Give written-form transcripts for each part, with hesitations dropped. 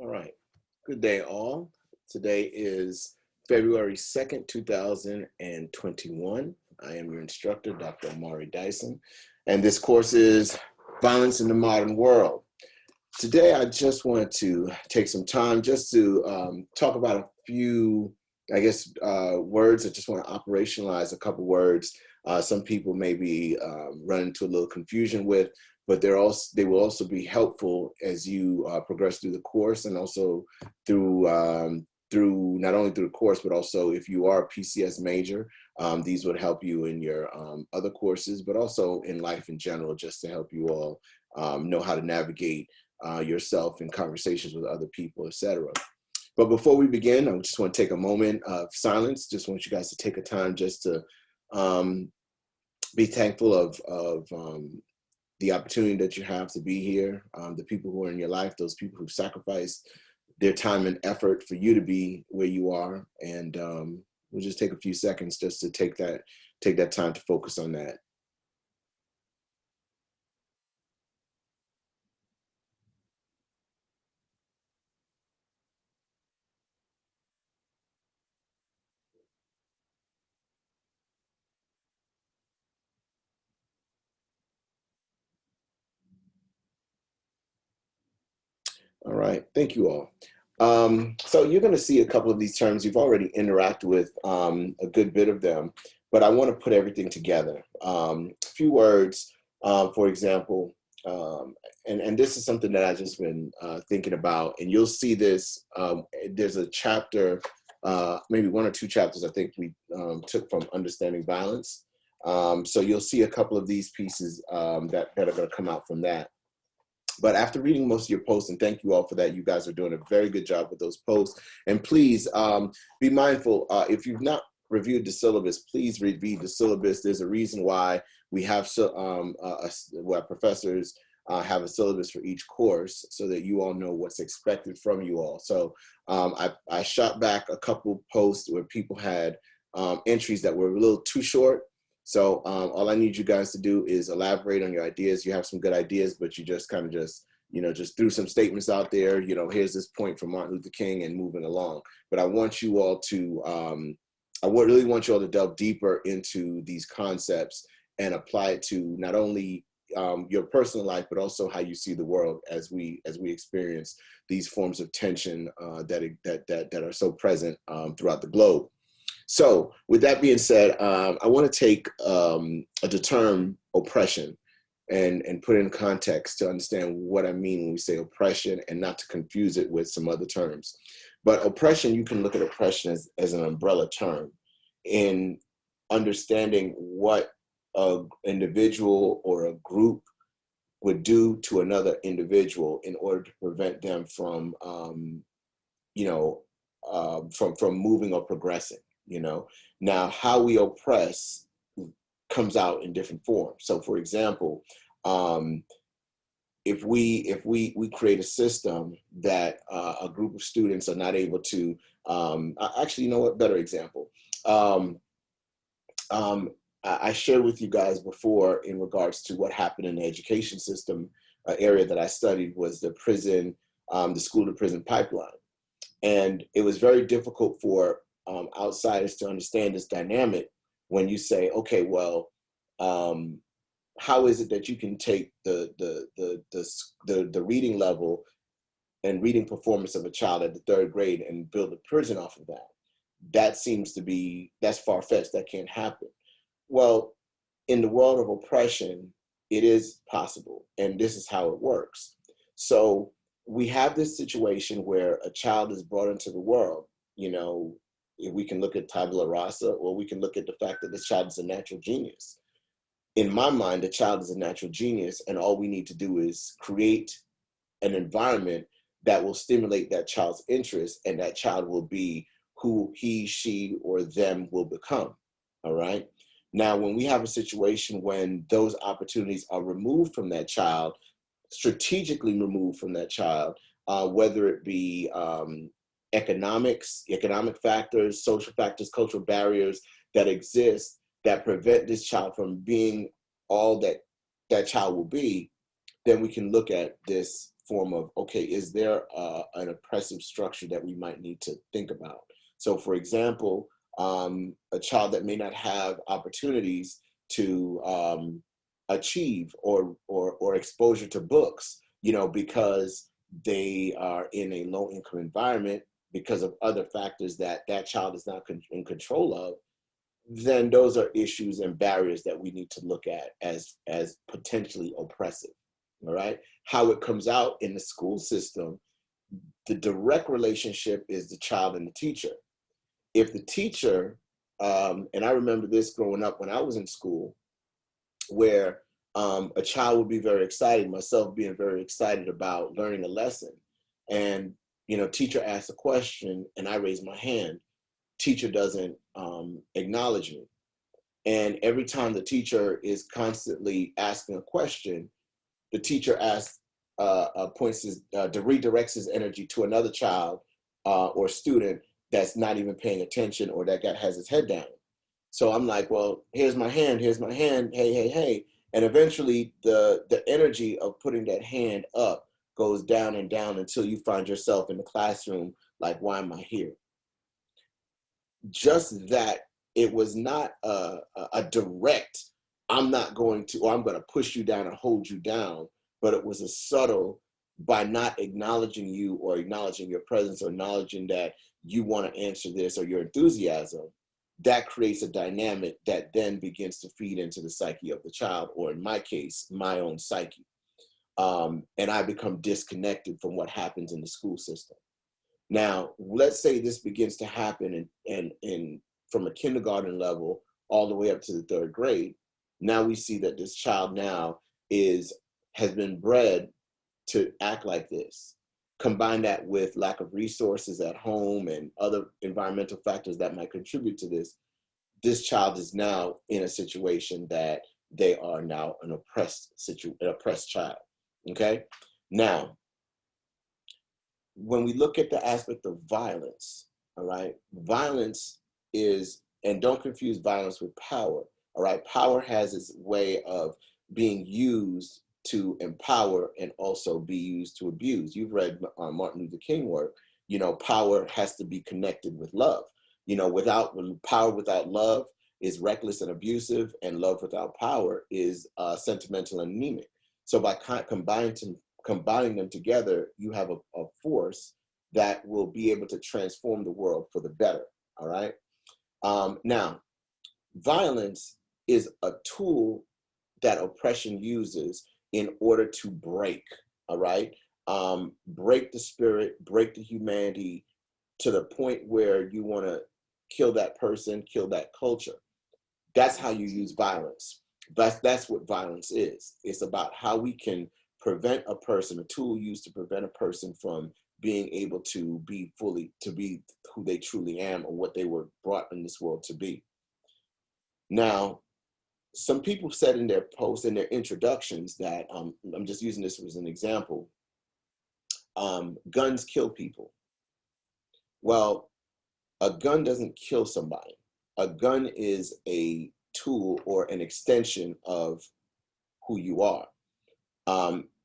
All right. Good day, all. Today is February 2nd, 2021. I am your instructor, Dr. Amari Dyson, and this course is Violence in the Modern World. Today, I just wanted to take some time just to talk about a few, words. I just want to operationalize a couple words. Some people may be run into a little confusion with, but they will also be helpful as you progress through the course, and also through not only through the course, but also if you are a PCS major, these would help you in your other courses, but also in life in general, just to help you all know how to navigate yourself in conversations with other people, etc. But before we begin, I just want to take a moment of silence. Just want you guys to take a time just to be thankful of the opportunity that you have to be here, the people who are in your life, those people who sacrificed their time and effort for you to be where you are. And we'll just take a few seconds just to take that time to focus on that. All right, thank you all. So you're going to see a couple of these terms. You've already interacted with a good bit of them, but I want to put everything together. A few words, for example, and this is something that I've just been thinking about, and you'll see this. There's a chapter, maybe one or two chapters I think we took from Understanding Violence. So you'll see a couple of these pieces that are going to come out from that. But after reading most of your posts, and thank you all for that, you guys are doing a very good job with those posts. And please be mindful, if you've not reviewed the syllabus, please review the syllabus. There's a reason why we have why professors have a syllabus for each course, so that you all know what's expected from you all. So I shot back a couple posts where people had entries that were a little too short. So all I need you guys to do is elaborate on your ideas. You have some good ideas, but you just kind of just threw some statements out there. Here's this point from Martin Luther King and moving along. But I want you all to, really want you all to delve deeper into these concepts and apply it to not only your personal life, but also how you see the world as we experience these forms of tension that are so present throughout the globe. So with that being said, I want to take the term oppression and put it in context to understand what I mean when we say oppression, and not to confuse it with some other terms. But oppression, you can look at oppression as an umbrella term in understanding what an individual or a group would do to another individual in order to prevent them from, from moving or progressing. Now how we oppress comes out in different forms. So for example, if we create a system that a group of students are not able to, actually, better example. I shared with you guys before in regards to what happened in the education system. Area that I studied was the prison, the school to prison pipeline. And it was very difficult for outsiders to understand this dynamic when you say, okay, well, how is it that you can take the reading level and reading performance of a child at the third grade and build a prison off of that? That seems to be, that's far-fetched. That can't happen. Well, in the world of oppression, it is possible, and this is how it works. So we have this situation where a child is brought into the world. We can look at tabula rasa, or we can look at the fact that this child is a natural genius. In my mind, the child is a natural genius, and all we need to do is create an environment that will stimulate that child's interest, and that child will be who he, she, or them will become. All right. Now, when we have a situation when those opportunities are removed from that child, strategically removed from that child, whether it be economic factors, social factors, cultural barriers that exist that prevent this child from being all that that child will be, then we can look at this form of, okay, is there an oppressive structure that we might need to think about? So for example, a child that may not have opportunities to achieve or exposure to books, because they are in a low income environment because of other factors that that child is not in control of, then those are issues and barriers that we need to look at as potentially oppressive. All right. How it comes out in the school system, the direct relationship is the child and the teacher. If the teacher, and I remember this growing up when I was in school, where a child would be very excited, myself being very excited about learning a lesson, and teacher asks a question and I raise my hand, teacher doesn't acknowledge me. And every time the teacher is constantly asking a question, the teacher asks, redirects his energy to another child or student that's not even paying attention or that guy has his head down. So I'm like, well, here's my hand, hey, hey, hey. And eventually the energy of putting that hand up goes down and down until you find yourself in the classroom like, why am I here? Just that, it was not a direct, I'm not going to, or I'm going to push you down and hold you down, but it was a subtle, by not acknowledging you or acknowledging your presence or acknowledging that you want to answer this or your enthusiasm, that creates a dynamic that then begins to feed into the psyche of the child, or in my case, my own psyche. And I become disconnected from what happens in the school system. Now, let's say this begins to happen in from a kindergarten level all the way up to the third grade. Now we see that this child now has been bred to act like this. Combine that with lack of resources at home and other environmental factors that might contribute to this. This child is now in a situation that they are now an oppressed child. Okay. Now, when we look at the aspect of violence, all right, violence is, and don't confuse violence with power, all right? Power has its way of being used to empower and also be used to abuse. You've read Martin Luther King work, power has to be connected with love. Without power, without love is reckless and abusive, and love without power is sentimental and anemic. So by combining them together, you have a force that will be able to transform the world for the better, all right? Now, violence is a tool that oppression uses in order to break, all right? Break the spirit, break the humanity to the point where you want to kill that person, kill that culture. That's how you use violence. That's what violence is. It's about how we can prevent a person, a tool used to prevent a person from being able to be who they truly am or what they were brought in this world to be. Now, some people said in their posts, in their introductions, that I'm just using this as an example, guns kill people. Well, a gun doesn't kill somebody. A gun is a tool or an extension of who you are.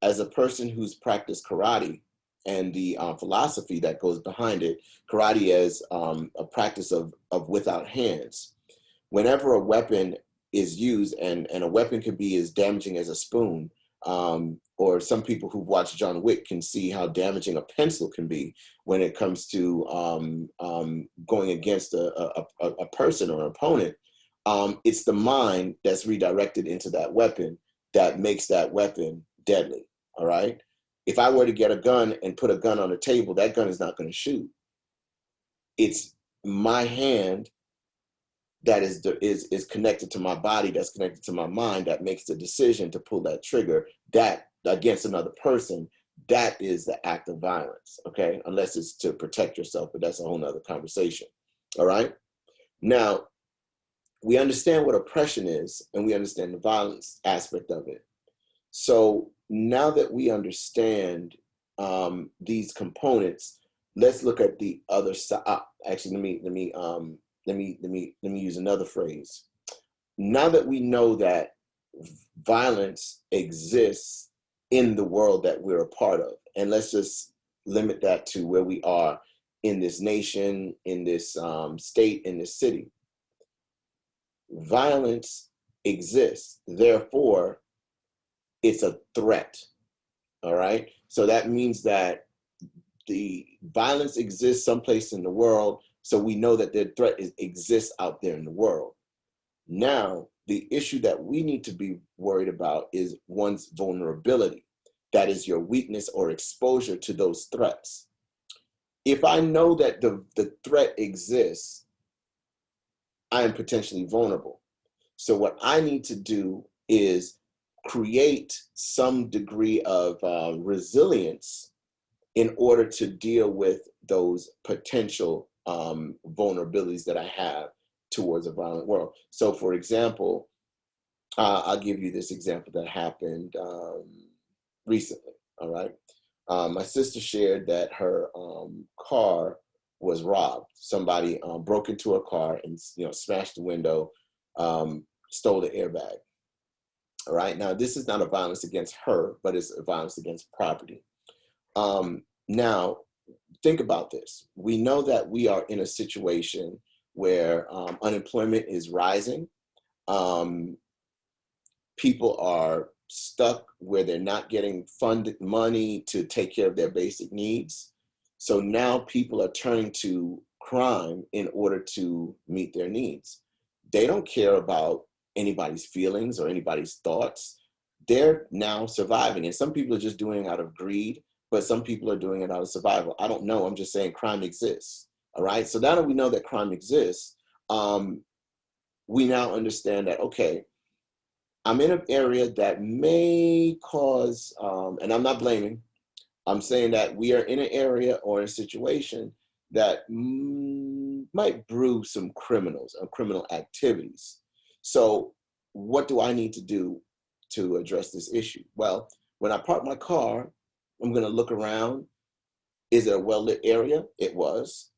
As a person who's practiced karate and the philosophy that goes behind it, karate as a practice of without hands. Whenever a weapon is used, and a weapon can be as damaging as a spoon, or some people who've watched John Wick can see how damaging a pencil can be when it comes to going against a person or an opponent. It's the mind that's redirected into that weapon that makes that weapon deadly, all right? If I were to get a gun and put a gun on the table, that gun is not going to shoot. It's my hand that is connected to my body, that's connected to my mind, that makes the decision to pull that trigger, that against another person, that is the act of violence, okay? Unless it's to protect yourself, but that's a whole nother conversation, all right? Now, we understand what oppression is, and we understand the violence aspect of it. So now that we understand these components, let's look at the other side. Actually, let me use another phrase. Now that we know that violence exists in the world that we're a part of. And let's just limit that to where we are in this nation, in this state, in this city. Violence exists, therefore it's a threat. All right, so that means that the violence exists someplace in the world, so we know that the threat exists out there in the world. Now, the issue that we need to be worried about is one's vulnerability. That is your weakness or exposure to those threats. If I know that the threat exists, I am potentially vulnerable. So what I need to do is create some degree of resilience in order to deal with those potential vulnerabilities that I have towards a violent world. So for example, I'll give you this example that happened recently, all right? My sister shared that her car was robbed. Somebody broke into her car and smashed the window, stole the airbag. All right, now this is not a violence against her, but it's a violence against property. Now, think about this. We know that we are in a situation where unemployment is rising. People are stuck where they're not getting funded money to take care of their basic needs. So now people are turning to crime in order to meet their needs. They don't care about anybody's feelings or anybody's thoughts. They're now surviving. And some people are just doing it out of greed, but some people are doing it out of survival. I don't know. I'm just saying crime exists. All right. So now that we know that crime exists, we now understand that, okay, I'm in an area that may cause, and I'm not blaming, I'm saying that we are in an area or a situation that might brew some criminals or criminal activities. So what do I need to do to address this issue? Well, when I park my car, I'm going to look around. Is it a well-lit area? It was.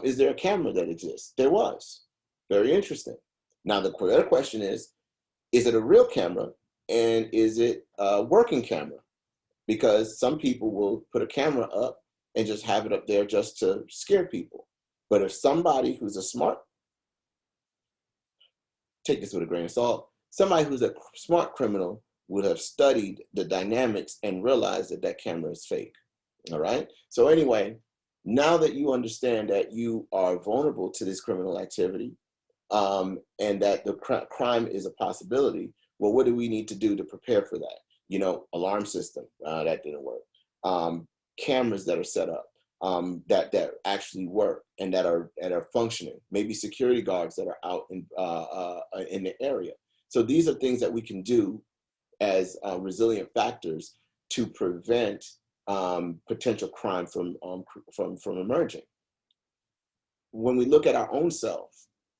Is there a camera that exists? There was. Very interesting. Now, the other question is it a real camera? And is it a working camera? Because some people will put a camera up and just have it up there just to scare people. But if somebody who's take this with a grain of salt, somebody who's a smart criminal would have studied the dynamics and realized that that camera is fake. All right. So anyway, now that you understand that you are vulnerable to this criminal activity, and that the crime is a possibility, well, what do we need to do to prepare for that? Alarm system, that didn't work. Cameras that are set up, that actually work and that are functioning. Maybe security guards that are out in the area. So these are things that we can do as resilient factors to prevent potential crime from emerging. When we look at our own self,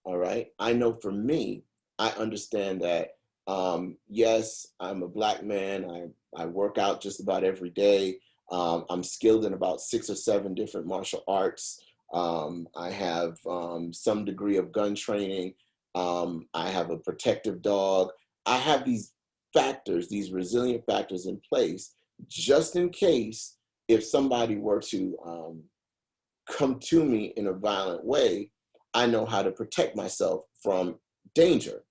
all right, I know for me, I understand that, yes, I'm a Black man. I work out just about every day. I'm skilled in about 6 or 7 different martial arts. I have some degree of gun training. I have a protective dog. I have these factors, these resilient factors in place, just in case if somebody were to come to me in a violent way, I know how to protect myself from danger.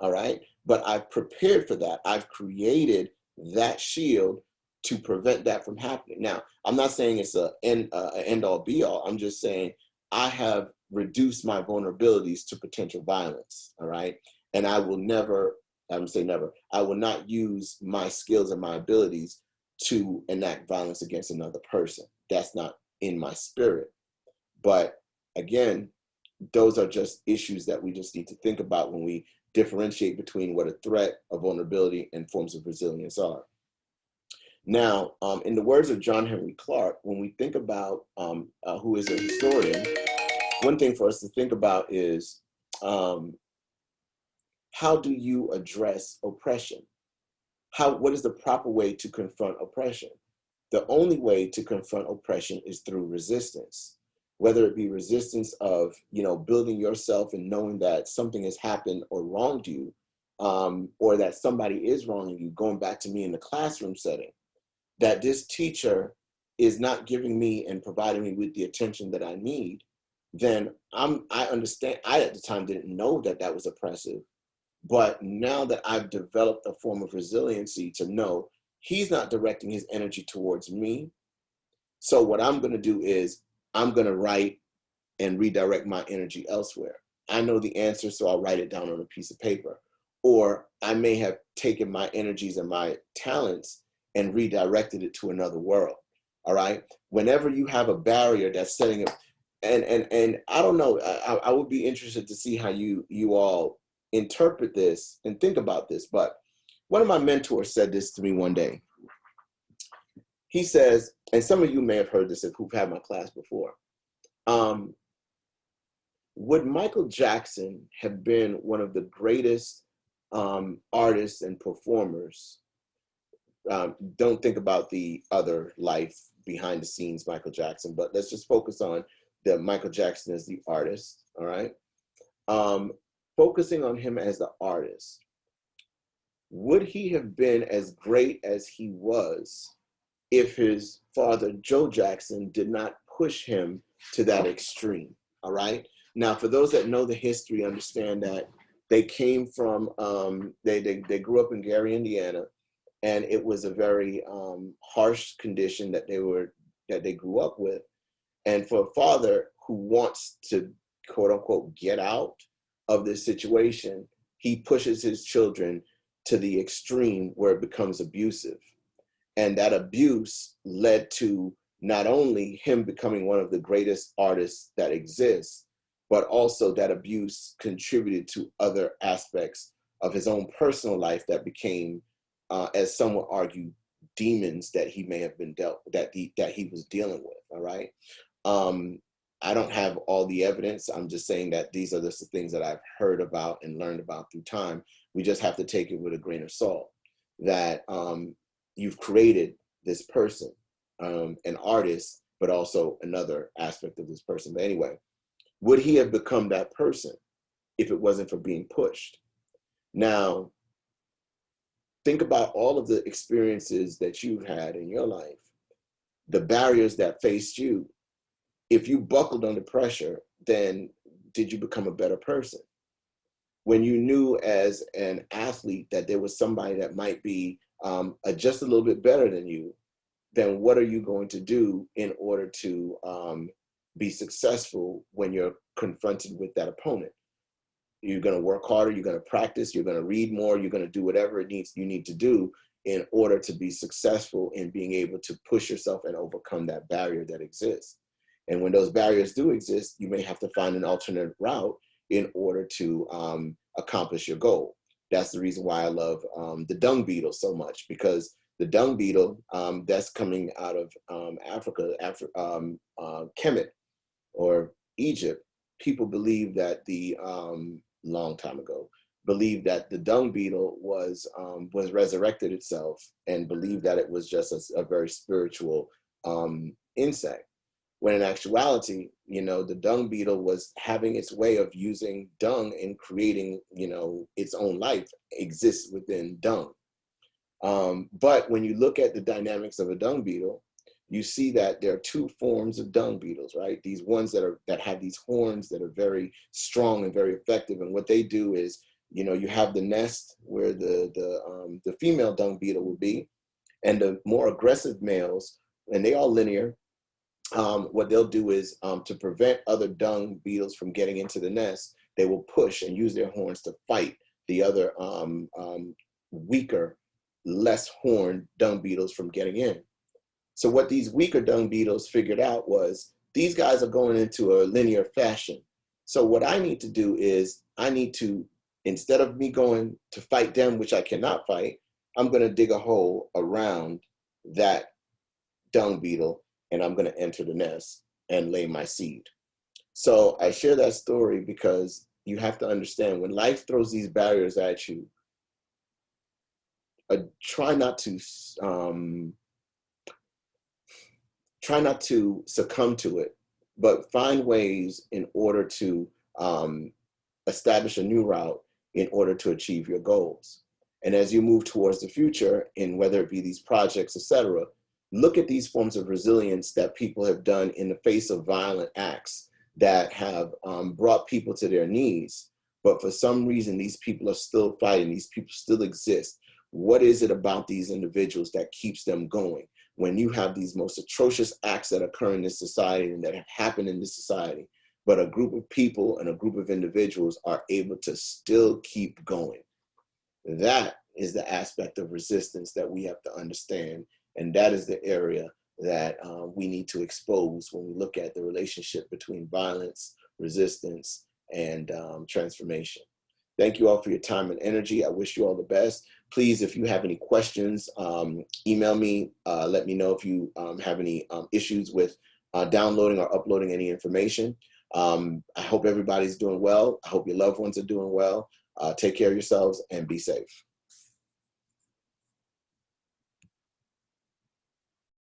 All right. But I've prepared for that. I've created that shield to prevent that from happening. Now, I'm not saying it's an end all be all. I'm just saying I have reduced my vulnerabilities to potential violence. All right. And I will never, I would say never, I will not use my skills and my abilities to enact violence against another person. That's not in my spirit. But again, those are just issues that we just need to think about when we differentiate between what a threat, a vulnerability, and forms of resilience are. Now, in the words of John Henry Clark, when we think about who is a historian, one thing for us to think about is how do you address oppression? What is the proper way to confront oppression? The only way to confront oppression is through resistance, whether it be resistance of, building yourself and knowing that something has happened or wronged you, or that somebody is wronging you, going back to me in the classroom setting. that this teacher is not giving me and providing me with the attention that I need, then I understand. I at the time didn't know that that was oppressive, but now that I've developed a form of resiliency to know he's not directing his energy towards me. So what I'm going to do is I'm going to write and redirect my energy elsewhere. I know the answer, so I'll write it down on a piece of paper. Or I may have taken my energies and my talents and redirected it to another world. All right. Whenever you have a barrier that's setting up, and I don't know, I would be interested to see how you all interpret this and think about this. But one of my mentors said this to me one day. He says, and some of you may have heard this if who've had my class before. Would Michael Jackson have been one of the greatest artists and performers? Don't think about the other life behind the scenes Michael Jackson, but let's just focus on the Michael Jackson as the artist, all right? Focusing on him as the artist, would he have been as great as he was if his father, Joe Jackson, did not push him to that extreme, all right? Now, for those that know the history, understand that they came from, they grew up in Gary, Indiana, and it was a very harsh condition that they grew up with. And for a father who wants to, quote unquote, get out of this situation, he pushes his children to the extreme where it becomes abusive. And that abuse led to not only him becoming one of the greatest artists that exists, but also that abuse contributed to other aspects of his own personal life that became, as some would argue, demons that he may have been that he was dealing with. All right. I don't have all the evidence. I'm just saying that these are the things that I've heard about and learned about through time. We just have to take it with a grain of salt that you've created this person, an artist, but also another aspect of this person. But anyway, would he have become that person if it wasn't for being pushed? Now, think about all of the experiences that you've had in your life, the barriers that faced you. If you buckled under pressure, then did you become a better person? When you knew as an athlete that there was somebody that might be just a little bit better than you, then what are you going to do in order to be successful when you're confronted with that opponent? You're going to work harder, you're going to practice, you're going to read more, you're going to do whatever you need to do in order to be successful in being able to push yourself and overcome that barrier that exists. And when those barriers do exist, you may have to find an alternate route in order to accomplish your goal. That's the reason why I love the dung beetle so much, because the dung beetle that's coming out of Africa, Kemet or Egypt, people believe that long time ago, believed that the dung beetle was resurrected itself and believed that it was just a very spiritual insect. When in actuality, the dung beetle was having its way of using dung and creating, its own life exists within dung. But when you look at the dynamics of a dung beetle, you see that there are two forms of dung beetles, right? These ones that have these horns that are very strong and very effective. And what they do is, you have the nest where the female dung beetle would be, and the more aggressive males, and they all linear. What they'll do is to prevent other dung beetles from getting into the nest, they will push and use their horns to fight the other weaker, less horned dung beetles from getting in. So what these weaker dung beetles figured out was these guys are going into a linear fashion. So what I need to do is instead of me going to fight them, which I cannot fight, I'm going to dig a hole around that dung beetle and I'm going to enter the nest and lay my seed. So I share that story because you have to understand when life throws these barriers at you, try not to succumb to it, but find ways in order to establish a new route in order to achieve your goals. And as you move towards the future, in whether it be these projects, etc., Look at these forms of resilience that people have done in the face of violent acts that have brought people to their knees. But for some reason, these people are still fighting. These people still exist. What is it about these individuals that keeps them going? When you have these most atrocious acts that occur in this society and that have happened in this society, but a group of people and a group of individuals are able to still keep going. That is the aspect of resistance that we have to understand. And that is the area that we need to expose when we look at the relationship between violence, resistance, and transformation. Thank you all for your time and energy. I wish you all the best. Please, if you have any questions, email me. Let me know if you have any issues with downloading or uploading any information. I hope everybody's doing well. I hope your loved ones are doing well. Take care of yourselves and be safe.